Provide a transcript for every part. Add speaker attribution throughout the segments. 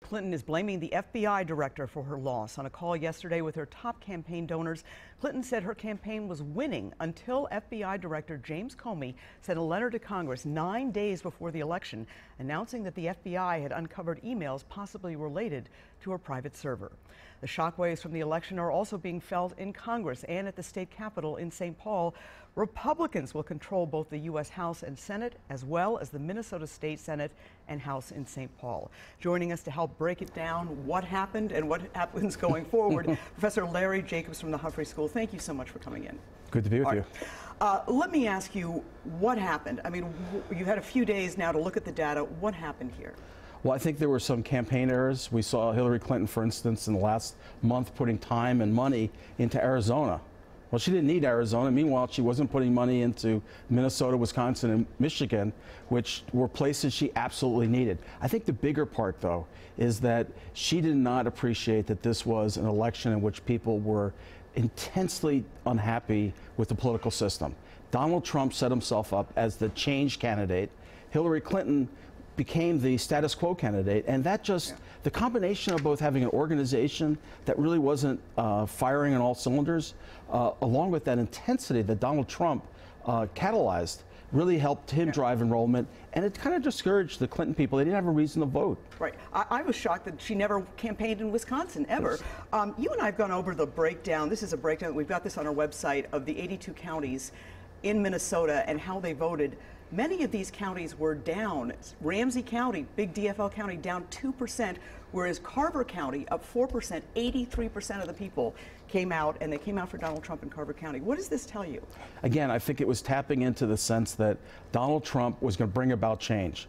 Speaker 1: Clinton is blaming the FBI director for her loss. On a call yesterday with her top campaign donors, Clinton said her campaign was winning until FBI Director James Comey sent a letter to Congress 9 days before the election, announcing that the FBI had uncovered emails possibly related to her private server. The shockwaves from the election are also being felt in Congress and at the state capitol in St. Paul. Republicans will control both the U.S. House and Senate, as well as the Minnesota State Senate and House in St. Paul. Joining us to help break it down, what happened and what happens going forward, Professor Larry Jacobs from the Humphrey School. Thank you so much for coming in.
Speaker 2: Good to be with you.
Speaker 1: Let me ask you, what happened? I mean, you had a few days now to look at the data. What happened here?
Speaker 2: Well, I think there were some campaign errors. We saw Hillary Clinton, for instance, in the last month putting time and money into Arizona. Well, she didn't need Arizona. Meanwhile, she wasn't putting money into Minnesota, Wisconsin, and Michigan, which were places she absolutely needed. I think the bigger part, though, is that she did not appreciate that this was an election in which people were intensely unhappy with the political system. Donald Trump set himself up as the change candidate. Hillary Clinton became the status quo candidate, and that just, the combination of both having an organization that really wasn't firing on all cylinders, along with that intensity that Donald Trump catalyzed, really helped him drive enrollment, and it kind of discouraged the Clinton people. They didn't have a reason to vote.
Speaker 1: Right. I was shocked that she never campaigned in Wisconsin, ever. Yes. You and I have gone over the breakdown. This is a breakdown. We've got this on our website of the 82 counties in Minnesota and how they voted. Many of these counties were down. Ramsey County, big DFL county, down 2%, whereas Carver County up 4%. 83% of the people came out, and they came out for Donald Trump in Carver County. What does this tell you?
Speaker 2: Again, I think it was tapping into the sense that Donald Trump was going to bring about change.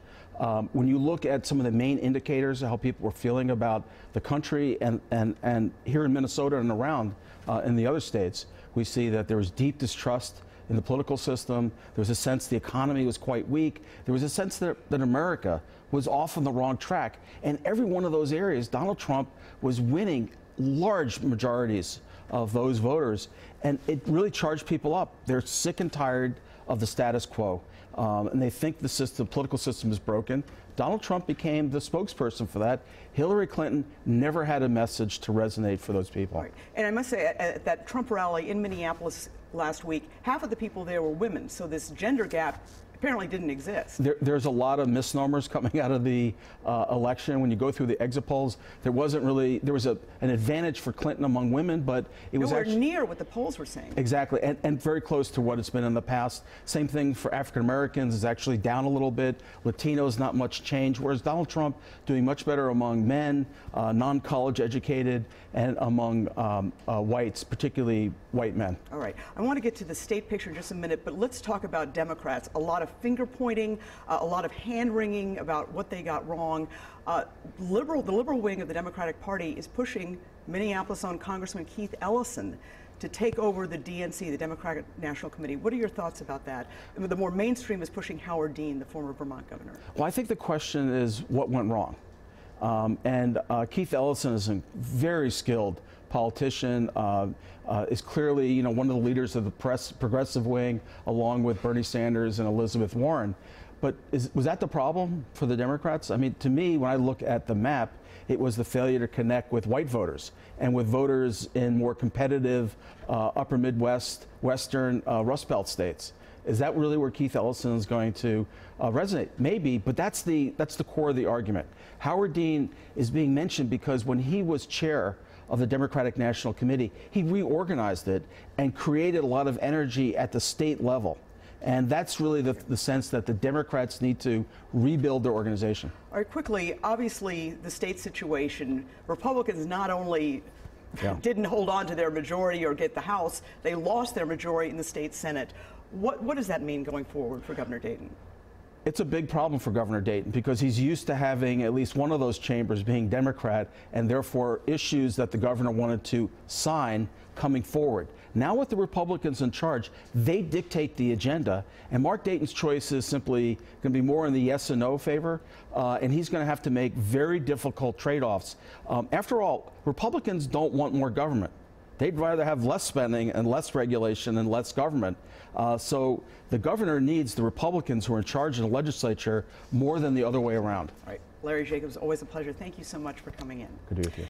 Speaker 2: When you look at some of the main indicators of how people were feeling about the country and here in Minnesota and around in the other states, we see that there was deep distrust in the political system. There was a sense the economy was quite weak. There was a sense that America was off on the wrong track. And every one of those areas, Donald Trump was winning large majorities of those voters. And it really charged people up. They're sick and tired of the status quo. And they think the political system is broken. Donald Trump became the spokesperson for that. Hillary Clinton never had a message to resonate for those people.
Speaker 1: Right. And I must say, at that Trump rally in Minneapolis last week, half of the people there were women. So this gender gap apparently didn't exist.
Speaker 2: There's a lot of misnomers coming out of the election. When you go through the exit polls, there wasn't really, there was an advantage for Clinton among women, but it was actually
Speaker 1: near what the polls were saying.
Speaker 2: Exactly, and very close to what it's been in the past. Same thing for African Americans, is actually down a little bit. Latinos, not much change, whereas Donald Trump doing much better among men, non-college educated, and among whites, particularly white men.
Speaker 1: All right, I want to get to the state picture in just a minute, but let's talk about Democrats. A lot of finger pointing, a lot of hand wringing about what they got wrong. The liberal wing of the Democratic Party is pushing Minneapolis-owned Congressman Keith Ellison to take over the DNC, the Democratic National Committee. What are your thoughts about that? The more mainstream is pushing Howard Dean, the former Vermont governor.
Speaker 2: Well, I think the question is what went wrong. Keith Ellison is a very skilled politician, is clearly, one of the leaders of the progressive wing, along with Bernie Sanders and Elizabeth Warren. But was that the problem for the Democrats? I mean, to me, when I look at the map, it was the failure to connect with white voters and with voters in more competitive upper Midwest, Western Rust Belt states. Is that really where Keith Ellison is going to resonate? Maybe, but that's the core of the argument. Howard Dean is being mentioned because when he was chair of the Democratic National Committee, he reorganized it and created a lot of energy at the state level. And that's really the sense that the Democrats need to rebuild their organization.
Speaker 1: All right, quickly, obviously the state situation, Republicans not only didn't hold on to their majority or get the House, they lost their majority in the state Senate. What does that mean going forward for Governor Dayton?
Speaker 2: It's a big problem for Governor Dayton because he's used to having at least one of those chambers being Democrat, and therefore issues that the governor wanted to sign coming forward. Now with the Republicans in charge, they dictate the agenda, and Mark Dayton's choice is simply going to be more in the yes and no favor, and he's going to have to make very difficult trade-offs. After all, Republicans don't want more government. They'd rather have less spending and less regulation and less government. So the governor needs the Republicans who are in charge of the legislature more than the other way around.
Speaker 1: Right. Larry Jacobs, always a pleasure. Thank you so much for coming in.
Speaker 2: Good to be with you.